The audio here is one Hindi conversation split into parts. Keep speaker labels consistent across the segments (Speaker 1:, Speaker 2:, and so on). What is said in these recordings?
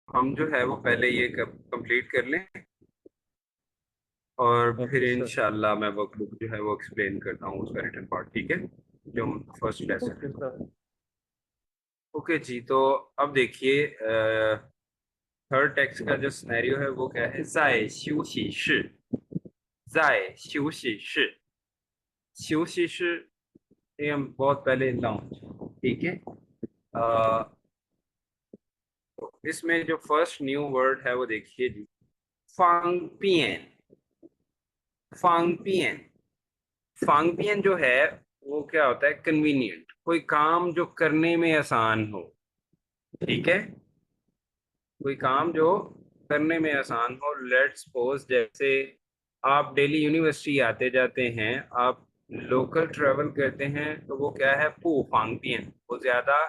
Speaker 1: हम जो है वो पहले ये कंप्लीट कर लें, और फिर
Speaker 2: ओके सर।
Speaker 1: इंशाल्लाह मैं वर्कबुक जो है वो एक्सप्लेन करता हूँ उसका रिटन पार्ट, ठीक है, जो फर्स्ट लेसन
Speaker 2: ओके
Speaker 1: है।
Speaker 2: सर।
Speaker 1: ओके जी, तो अब देखिए थर्ड टेक्स्ट का जो सिनेरियो है वो क्या है, 在休息室，在休息室，休息室 ये हम बहुत पहले लॉन्च, ठीक है। अ, इसमें जो फर्स्ट न्यू वर्ड है वो देखिए जी, 方便，方便，方便जो है वो क्या होता है, कन्वीनियंट, कोई काम जो करने में आसान हो, ठीक है, कोई काम जो करने में आसान हो। लेट्स सपोज जैसे आप डेली यूनिवर्सिटी आते जाते हैं, आप लोकल ट्रेवल करते हैं, तो वो क्या है, पू फांगपियन, वो ज्यादा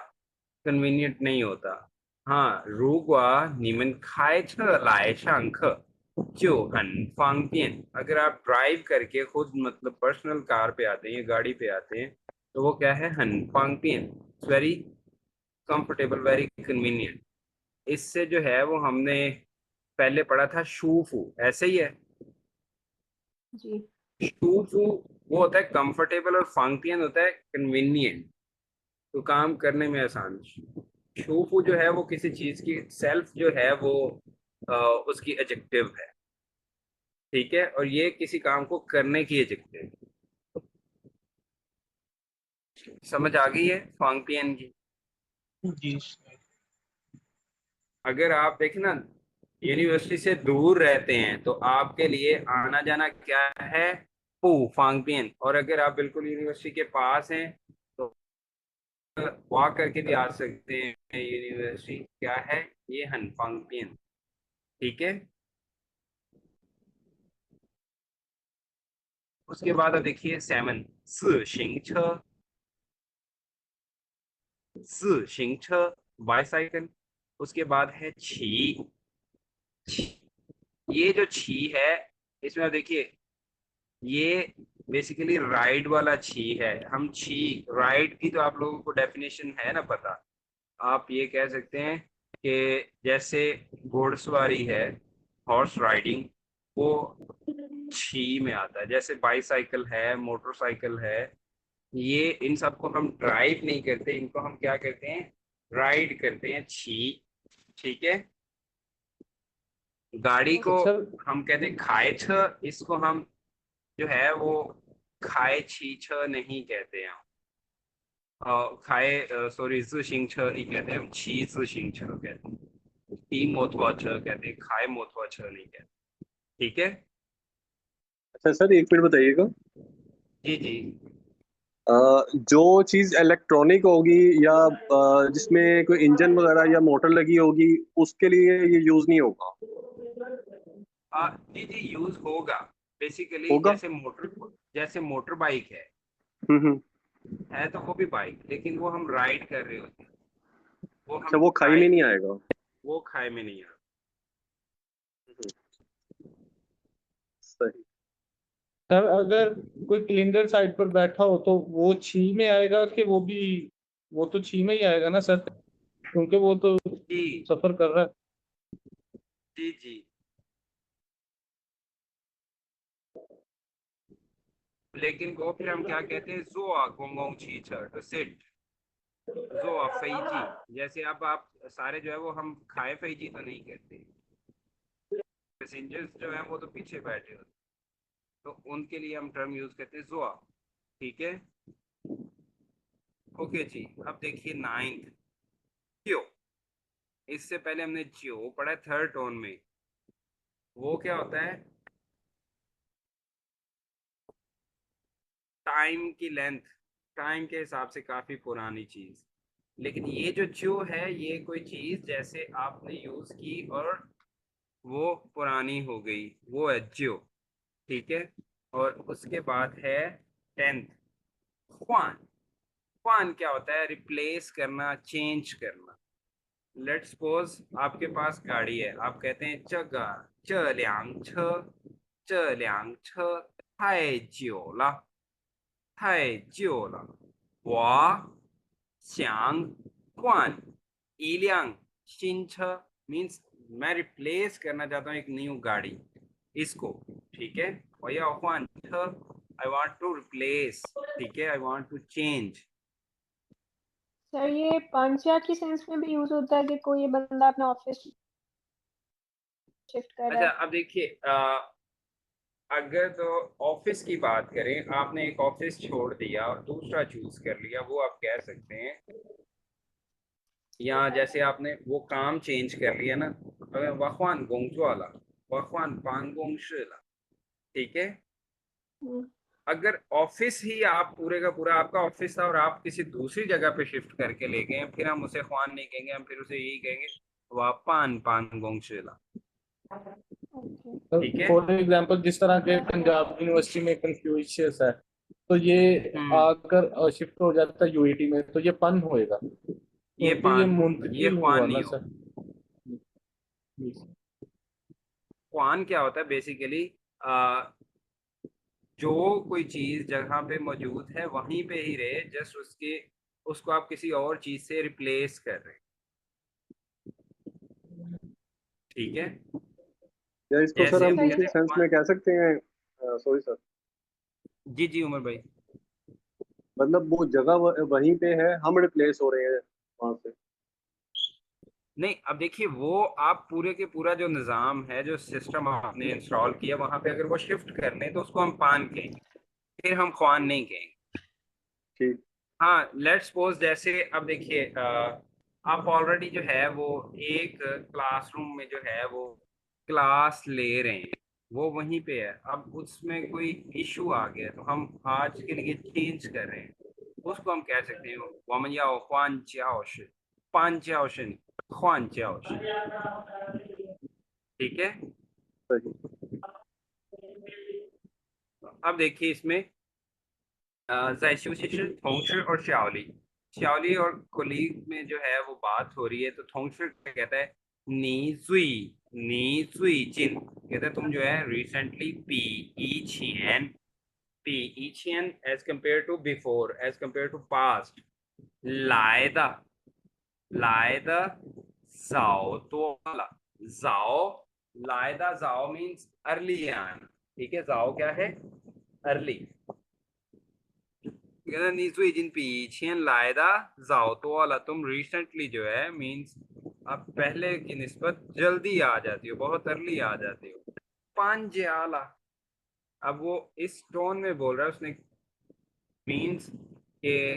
Speaker 1: कन्वीनियंट नहीं होता। हाँ, 如果你们开车来上课就很方便, अगर आप ड्राइव करके खुद मतलब पर्सनल कार पे आते हैं या गाड़ी पे आते हैं, तो वो क्या है, 很方便, वेरी कंफर्टेबल, वेरी कन्वीनियंट। इससे जो है वो हमने पहले पढ़ा था शूफू, ऐसे ही है।
Speaker 2: जी।
Speaker 1: शूफू वो होता है कंफर्टेबल, और फांगटियन होता है कन्वीनियंट, तो काम करने में आसान। शूफू जो है वो किसी चीज की सेल्फ जो है वो उसकी एडजेक्टिव है, ठीक है, और ये किसी काम को करने की एडजेक्टिव। समझ आ गई है फांगटियन की?
Speaker 2: जी।
Speaker 1: अगर आप देखें ना, यूनिवर्सिटी से दूर रहते हैं तो आपके लिए आना जाना क्या है, पू फांगपियन, और अगर आप बिल्कुल यूनिवर्सिटी के पास हैं तो वॉक करके भी आ सकते हैं। यूनिवर्सिटी क्या है, ये हन फांगपियन, ठीक है। उसके बाद अब देखिए सेवन, 自行车，自行车 बाईसाइकिल। उसके बाद है छी, ये जो छी है, इसमें आप देखिए, ये बेसिकली राइड वाला छी है। हम छी, राइड की तो आप लोगों को डेफिनेशन है ना पता। आप ये कह सकते हैं कि जैसे घोड़सवारी है, हॉर्स राइडिंग, वो छी में आता है। जैसे बाईसाइकिल है, मोटरसाइकिल है, ये इन सबको हम ड्राइव नहीं करते, इनको हम क्या करते हैं, राइड करते हैं, छी, ठीक है। गाड़ी को
Speaker 2: सर।
Speaker 1: हम कहते हैं खाए छ, इसको हम जो है वो खाए छी छ नहीं कहते हैं। खाए सॉरी 自行车 नहीं कहते, हम छी 自行车 कहते हैं, टी मोथवा छ कहते हैं, खाए मोथवा छ नहीं कहते, ठीक है।
Speaker 2: अच्छा सर, एक मिनट बताइएगा।
Speaker 1: जी जी।
Speaker 2: अ, जो चीज इलेक्ट्रॉनिक होगी या जिसमें कोई इंजन वगैरह या मोटर लगी होगी, उसके लिए ये यूज नहीं होगा।
Speaker 1: जी जी, यूज होगा। बेसिकली
Speaker 2: होगा।
Speaker 1: जैसे मोटर बाइक
Speaker 2: हम्म।
Speaker 1: है तो वो भी बाइक, लेकिन वो हम राइड कर रहे होते हैं, वो
Speaker 2: अच्छा,
Speaker 1: हम
Speaker 2: वो खाई में
Speaker 1: ड्राइव
Speaker 2: नहीं
Speaker 1: नहीं,
Speaker 2: आएगा।
Speaker 1: वो खाए में नहीं आता।
Speaker 2: हम्म, सही।
Speaker 3: सर अगर कोई क्लीनर साइड पर बैठा हो तो वो छी में आएगा कि वो भी, वो तो छी में ही आएगा ना सर, क्योंकि वो तो
Speaker 1: जी
Speaker 3: सफर कर रहा है।
Speaker 1: जी जी, लेकिन वो फिर हम क्या कहते हैं, जोआ गोंगोंग छी छ टू सिट, जोआ फैजी। जैसे अब आप सारे जो है वो हम खाए फैजी तो नहीं कहते, पैसेंजर्स जो है वो तो पीछे बैठे होते, तो उनके लिए हम टर्म यूज करते हैं जोआ, ठीक है। ओके जी, अब देखिए नाइन्थ, क्यों। इससे पहले हमने जियो पढ़ा थर्ड टोन में, वो क्या होता है, टाइम की लेंथ, टाइम के हिसाब से काफी पुरानी चीज। लेकिन ये जो ज्यो है, ये कोई चीज जैसे आपने यूज की और वो पुरानी हो गई, वो है ज्यो, ठीक है। और उसके बाद है टेंथ, ख्वान। ख्वान क्या होता है, रिप्लेस करना, चेंज करना। लेट्स सपोज आपके पास गाड़ी है, आप कहते हैं चगा, 这辆车太久了，太久了，我想换一辆新车，means मैं रिप्लेस करना चाहता हूँ एक न्यू गाड़ी इसको, ठीक है। और ये आई वांट टू रिप्लेस, ठीक है, I want to change.
Speaker 4: Sir ये पंचा की सेंस में भी यूज होता है कि कोई बंदा अपना ऑफिस शिफ्ट कर रहा
Speaker 1: अच्छा
Speaker 4: है?
Speaker 1: अब देखिए, अगर तो ऑफिस की बात करें, आपने एक ऑफिस छोड़ दिया और दूसरा चूज कर लिया, वो आप कह सकते हैं। या जैसे आपने वो काम चेंज कर लिया ना, अगर वखवान गोंगजुआला वखवान पांगोंगशिला, ठीक है।
Speaker 4: हम्म,
Speaker 1: अगर ऑफिस ही आप पूरे का पूरा आपका ऑफिस था और आप किसी दूसरी जगह पे शिफ्ट करके ले गए, फिर हम उसे ख्वान नहीं कहेंगे, हम फिर उसे यही कहेंगे वापान पांगोंगशिला,
Speaker 4: ओके।
Speaker 1: ठीक है।
Speaker 3: फॉर एग्जाम्पल जिस तरह के पंजाब यूनिवर्सिटी में कंफ्यूशियस है, तो ये
Speaker 1: हम्म,
Speaker 3: आकर शिफ्ट हो जाता है यूएटी में, तो ये पन होएगा
Speaker 1: ये
Speaker 3: क्योंकि ये
Speaker 1: पान ये
Speaker 3: मुंतकिल
Speaker 1: ख्वान
Speaker 3: हुआ ना
Speaker 1: नहीं हो।
Speaker 3: सर।
Speaker 1: ख्वान क्या होता है बेसिकली, जो कोई चीज जगह पे मौजूद है वहीं पे ही रहे, जस्ट उसके उसको आप किसी और चीज से रिप्लेस कर रहे हैं, ठीक है।
Speaker 2: या इसको सर
Speaker 1: जैसे
Speaker 2: हम
Speaker 1: हम
Speaker 4: सर
Speaker 2: दूसरी
Speaker 1: कहते
Speaker 4: ये
Speaker 1: हैं
Speaker 2: सेंस में कह सकते हैं, सॉरी सर,
Speaker 1: जी जी उमर भाई।
Speaker 2: मतलब वो जगह वहीं पे है, हम रिप्लेस हो रहे हैं वहां से।
Speaker 1: नहीं अब देखिए, वो आप पूरे के पूरा जो निज़ाम है, जो सिस्टम आपने इंस्टॉल किया वहां पे अगर वो शिफ्ट करने तो उसको हम पान कहेंगे, फिर हम ख्वान नहीं कहेंगे।
Speaker 2: ठीक।
Speaker 1: हाँ लेट्स सपोज, जैसे अब देखिए, आप ऑलरेडी जो है वो एक क्लासरूम में जो है वो क्लास ले रहे हैं, वो वहीं पे है। अब उसमें कोई इशू आ गया तो हम आज के लिए चेंज कर रहे हैं, उसको हम कह सकते हैं वामन या ख्वान चाओश, पान चाओशन, ख्वान चाओश, ठीक है।
Speaker 2: सही।
Speaker 1: अब देखिए इसमें 在休息室同事 और श्याओली, श्याओली और कोलीग में जो है वो बात हो रही है, तो थोंगशि क्या कहता है, नी जुई जिन, कहता है तुम जो है रिसेंटली पी ई छियन as compare to before, as compare to past, लाएदा लाएदा जाओ तो वाला, जाओ लाएदा, जाओ मीन्स अर्ली आना, ठीक है। जाओ क्या है, अर्ली। कहना नी जुई जिन पी छियन लाएदा जाओ तो वाला, तुम रिसेंटली जो है मीन्स अब पहले की निस्बत जल्दी आ जाती हो, बहुत अर्ली आ जाती हो। पांच आला, अब वो इस टोन में बोल रहा है, उसने मीन्स के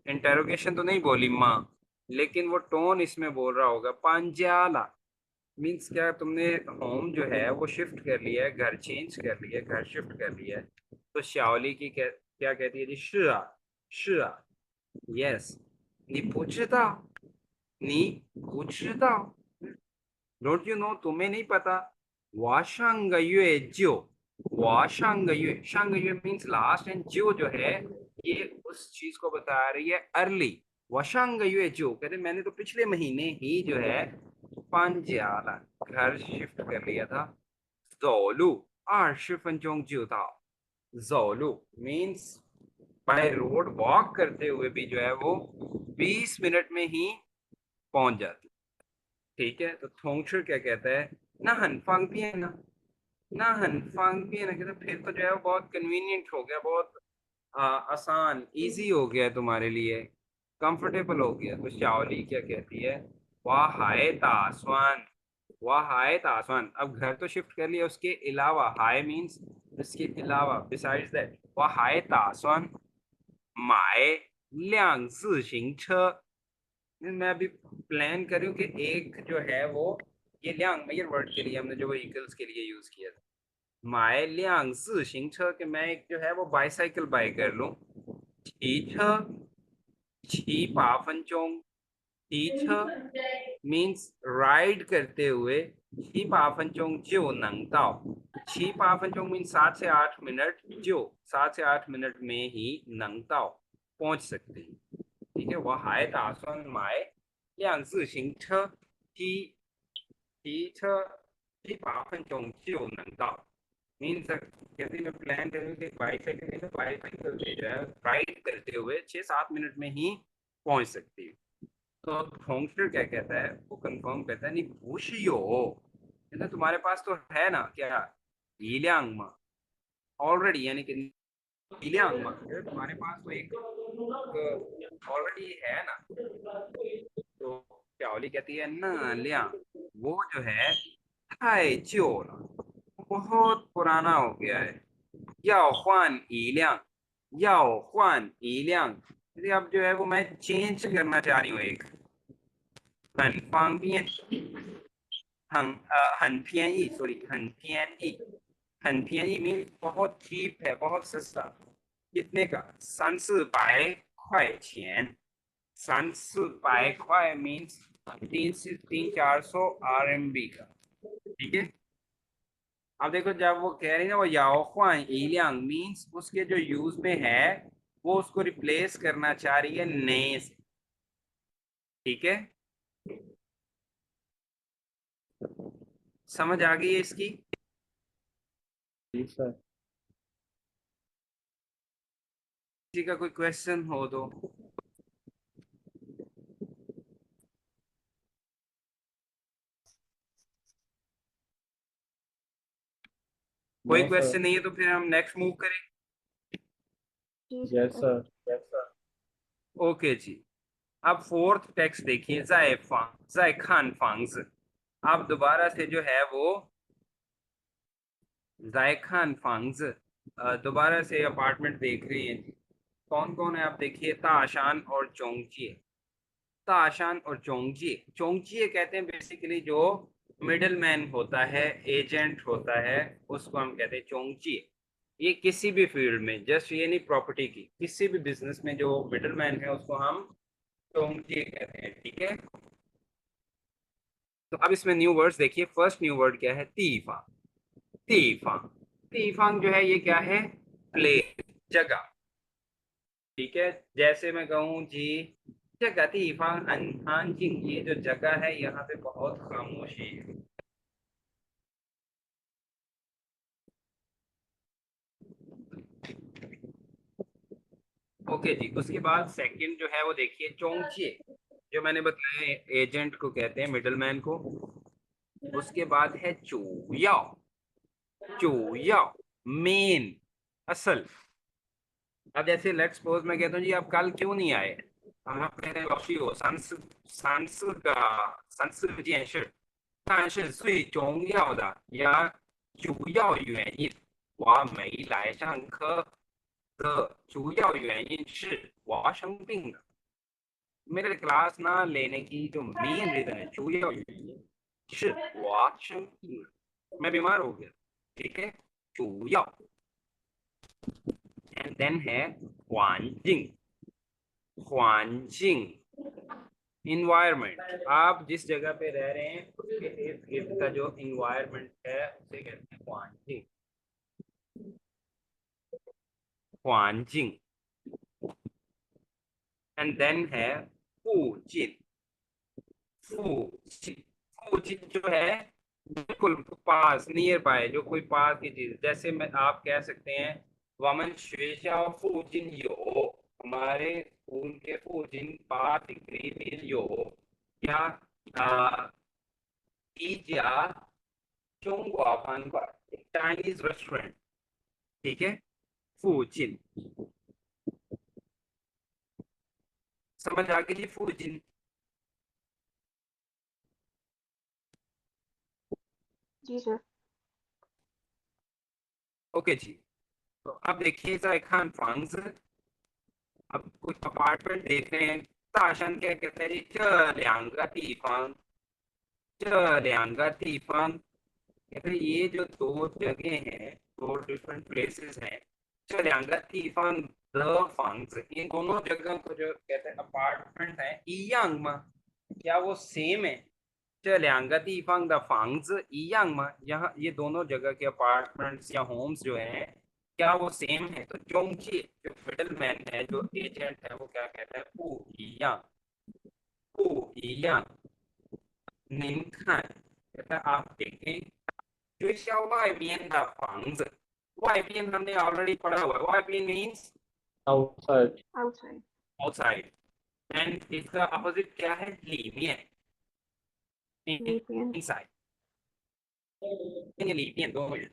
Speaker 1: इंटेरोगेशन तो नहीं बोली माँ, लेकिन वो टोन इसमें बोल रहा होगा पांजाला। मीन्स क्या, तुमने होम जो है वो शिफ्ट कर लिया है, घर चेंज कर लिया है, घर शिफ्ट कर लिया है। तो श्याओली की क्या कहती है जी, शिया शिया, यस। नी पूछता नी पूछता, डोंट यू नो, तुम्हें नहीं पता। वाशांग युए ज्यो, वाशांग युए, शांग युए मीन्स लास्ट, एंड ज्यो जो है ये उस चीज को बता रही है अर्ली। वाशांग युए ज्यो कहते मैंने तो पिछले महीने ही जो है पांज्याला, घर शिफ्ट कर लिया था। जोलू 20分钟就到, जोलू मीन्स बाय रोड वॉक करते हुए भी जो है वो 20 मिनट में ही पहुंच जाती, ठीक है। तो थोंगशु क्या कहता है, ना हनफांग भी है ना हनफांग भी है ना, कहता फिर तो जो है वो बहुत कन्वीनियंट हो गया, बहुत आसान इजी हो गया तुम्हारे लिए, कंफर्टेबल हो गया। तो शाओली क्या कहती है, वाह हाय तासवान, वाह हाय तासवान, अब घर तो शिफ्ट कर लिया, उसके अलावा हाय मीन्स इसके अलावा, बिसाइड्स दैट, वाह हाय तासवान माए ल्यां ज़िशिंग छे, मैं अभी प्लान करूँ कि एक जो है वो, ये ल्यां मेजर वर्ड के लिए हमने जो व्हीकल्स के लिए यूज किया था, माए ल्यां ज़िशिंग छे, कि मैं एक जो है वो बाईसाइकिल बाय कर लूं। ठीक है, छी पाफनचोंग, ठीक है मीन्स राइड करते हुए, छी पाफनचोंग जो नंगताओ, छी पाफनचोंग मीन्स 7 से 8 मिनट, जो 7 से 8 मिनट में ही नंगताओ पहुंच सकते हैं, ठीक है। वो हाय तासन माए 辆自行车 骑8分钟就能到मीन्स कहते मैं प्लान करूँ कि बाईसाइकिल से बाईसाइकिल से जो है राइड करते हुए 6-7 मिनट में ही पहुंच सकती है, तो फोंगशर क्या कहता है, वो कंफर्म कहता है नहीं भूशियो, कहता है तुम्हारे पास तो है ना क्या, लीलियांग मा, ऑलरेडी, यानी कि लीलियांग मा, तुम्हारे पास तो एक ऑलरेडी है ना। तो प्याओली कहती है ना लिया, वो जो है太旧了, बहुत पुराना हो गया है। 要换一辆，要换一辆, यदि अब जो है वो मैं चेंज करना चाह रही हूँ एक, 很方便，很便宜，sorry 很便宜，很便宜 मीन बहुत चीप है, बहुत सस्ता। कितने का? 300-400块钱, 300-400 मीन्स 300-400 RMB का, ठीक है। अब देखो जब वो कह रही है ना वो याओ ख्वान इलियांग मीन्स उसके जो यूज में है वो उसको रिप्लेस करना चाह रही है नए से, ठीक है। समझ आ गई है इसकी?
Speaker 3: जी सर।
Speaker 1: किसी का कोई क्वेश्चन हो तो? कोई
Speaker 3: नो सर।
Speaker 1: क्वेश्चन नहीं है तो फिर हम नेक्स्ट मूव करें।
Speaker 4: जी
Speaker 3: yes
Speaker 4: sir.
Speaker 3: Sir, yes sir.
Speaker 1: Okay जी, अब फोर्थ टेक्स्ट देखिए, जाय खान फांग्स। आप दोबारा से जो है वो जाय खान फांग्स दोबारा से अपार्टमेंट देख रही हैं। कौन कौन है आप देखिए, ताशान और चोंगची। ताशान और चोंगजी, चोंगजी कहते हैं बेसिकली जो मिडल मैन होता है, एजेंट होता है, उसको हम कहते हैं चोंगजी। ये किसी भी फील्ड में, जस्ट ये नहीं प्रॉपर्टी की, किसी भी बिजनेस में जो मिडल मैन है उसको हम चोंगजी कहते हैं, ठीक है। तो अब इसमें न्यू वर्ड्स देखिए, फर्स्ट न्यू वर्ड क्या है, तीफा। तीफांग, तीफांग जो है ये क्या है, प्लेस, जगह, ठीक है। जैसे मैं कहूँ जी जगह तीफांग अनहांजिंग, ये जो जगह है यहाँ पे बहुत खामोशी है। ओके जी, उसके बाद सेकंड जो है वो देखिए चोंगचिए, जो मैंने बताया एजेंट को कहते हैं, मिडलमैन को। उसके बाद है चूयाओ, चूयाओ मेन, असल। अब जैसे लेट्स सपोज मैं कहता हूँ जी आप कल क्यों नहीं आए, हम आप कहते हैं लॉसी हो सांस का सांस件事但是最重要的呀，主要原因，我没来上课的主要原因是我生病了। मेरे क्लास ना लेने की जो मेन रीजन है, 主要原因是我生病了, मैं बीमार हो गया, ठीक है। 主要 एंड देन है 环境, इन्वायरमेंट, आप जिस जगह पे रह रहे हैं उसके इर्द गिर्द का जो इन्वायरमेंट है उसे कहते हैं 环境, 环境 एंड देन है 附近, 附近जो है बिल्कुल पास, नियर बाय, जो कोई पास की चीज, जैसे मैं आप कह सकते हैं 我们学校附近有, हमारे स्कूल के 附近8 डिग्री 有, या आ, 一家中国饭馆, एक चाइनीज रेस्टोरेंट, ठीक है। 附近 समझ आ गई जी, 附近।
Speaker 4: जी सर।
Speaker 1: ओके जी, तो अब देखिए खान फ्रांस, अब कुछ अपार्टमेंट देख रहे हैं, ताशन क्या कहते हैं जी, 这两个地方, कहते हैं ये जो दो जगह हैं, दो डिफरेंट प्लेसेस हैं, 这两个地方的房子, इन दोनों जगह को जो कहते हैं अपार्टमेंट है, 一样吗? क्या वो सेम है? 这两个地方的房子一样吗? यहाँ ये दोनों जगह के अपार्टमेंट्स या होम्स जो हैं क्या वो सेम है? तो जोंगची जो मिडल मैन है, जो एजेंट है, वो क्या कहता है, 不一样, 您看, कहता है आप देखें, 学校外面的房子, हमने ऑलरेडी पढ़ा हुआ है, 外面 means
Speaker 3: outside.
Speaker 4: Outside.
Speaker 1: Outside, and इसका अपोजिट क्या है? लीनियन
Speaker 4: लिपियन।
Speaker 1: इनसाइड। लीनियन दो मिनट।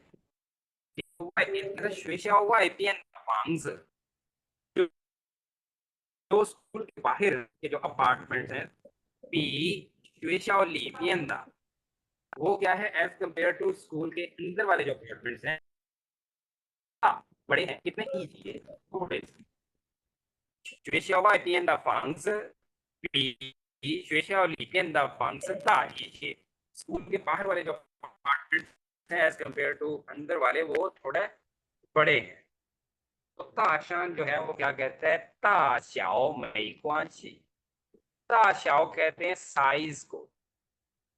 Speaker 1: 外边那个学校外边的房子，जो स्कूल के बाहर के जो अपार्टमेंट हैं, बी学校里面的वो क्या है एज कम्पेयर टू स्कूल के अंदर वाले जो अपार्टमेंट्स हैं, बड़े हैं कितने ईजी है थोड़े।学校外边的房子比学校里边的房子大一些。स्कूल के बाहर वाले जो अपार्टमेंट हैं एज कम्पेयर टू अंदर वाले वो थोड़े बड़े हैं। तो ताशान जो है वो क्या कहते हैं? ताशाओ मई क्वांची। ताशाओ कहते हैं साइज को।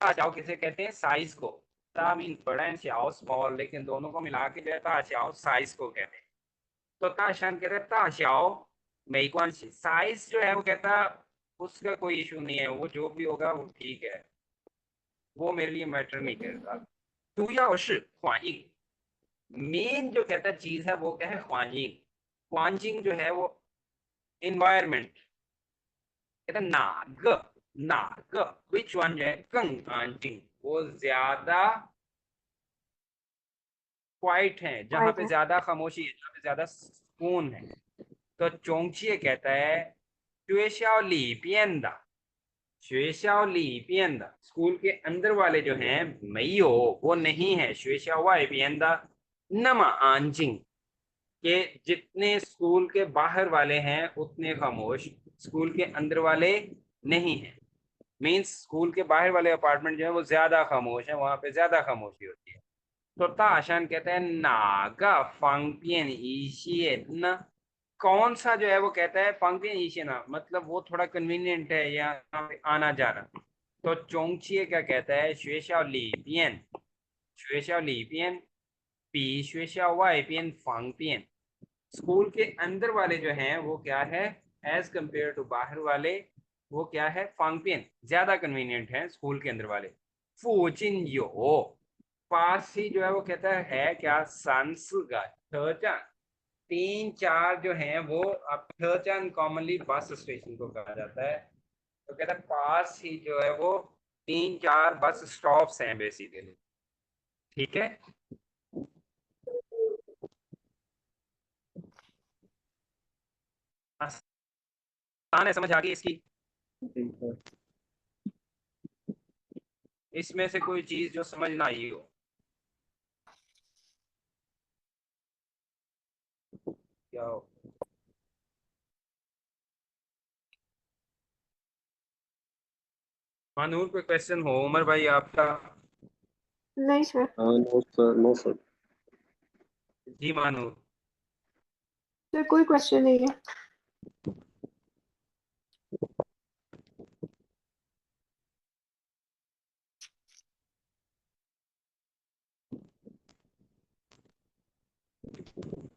Speaker 1: ताशाओ किसे कहते हैं? साइज को। ता मीन बड़ा एंड श्याओ स्मॉल, लेकिन दोनों को मिला के जो है ताशाओ साइज को कहते हैं। तो ताशान कहते हैं ताशाओ मई क्वांची। साइज जो है वो कहता है उसका कोई इशू नहीं है, वो जो भी होगा वो ठीक है, वो मेरे लिए मैटर नहीं करता। तू या मेन जो कहता चीज है वो क्या है? ख्वांजिंग। ख्वांजिंग जो है वो इन्वायरमेंट। कहता नाग विच वन जो है कंग आंटिंग, वो ज्यादा क्वाइट है, जहां
Speaker 4: क्वाइट
Speaker 1: पे
Speaker 4: है।
Speaker 1: ज्यादा खामोशी है, जहां पे ज्यादा सुकून है। तो चोंगचिए कहता है 学校里边的学校里边的 स्कूल के अंदर वाले जो हैं मई हो वो नहीं है 学校外边的那么安静, के जितने स्कूल के बाहर वाले हैं उतने खामोश स्कूल के अंदर वाले नहीं हैं। मीन्स स्कूल के बाहर वाले अपार्टमेंट जो है वो ज्यादा खामोश है, वहां पे ज्यादा खामोशी होती है। तो ताशान कहते हैं नागा फंक्पियन ईशियन, कौन सा जो है वो कहता है फंक्पियन ईशियन, मतलब वो थोड़ा कन्वीनियंट है यहाँ पे आना जाना। तो चोंगचिए क्या कहता है? 学校里边学校里边比学校外边方便। स्कूल के अंदर वाले जो हैं वो क्या है एज कंपेयर टू बाहर वाले, वो क्या है? फांगपियन, ज्यादा कन्वीनियंट है स्कूल के अंदर वाले। फूजिन यो, पास ही जो है वो कहता है क्या? सांसगा ठहचान, तीन चार जो हैं वो, अब ठहचान कॉमनली बस स्टेशन को कहा जाता है। तो कहता है पास ही जो है वो तीन चार बस स्टॉप्स हैं बेसिकली। ठीक है, आसान है, समझ आ गई इसकी? इसमें से कोई चीज जो समझ ना आई हो? क्या हो? मानूर कोई क्वेश्चन हो उमर भाई आपका?
Speaker 4: नहीं sir.
Speaker 2: No sir, no sir.
Speaker 1: जी मानूर।
Speaker 4: सर कोई क्वेश्चन नहीं है।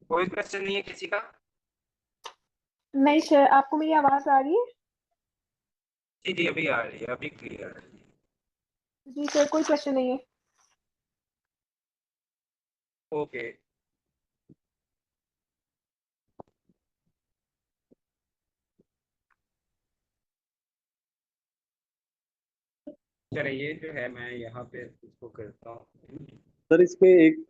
Speaker 1: कोई क्वेश्चन नहीं है किसी का?
Speaker 4: नहीं सर, आपको मेरी आवाज आ रही है?
Speaker 1: जी जी अभी आ रही है, अभी क्लियर है।
Speaker 4: जी सर, कोई क्वेश्चन नहीं है।
Speaker 1: ओके, चलिए ये जो है मैं यहाँ पे इसको करता हूँ।
Speaker 2: सर इसमें एक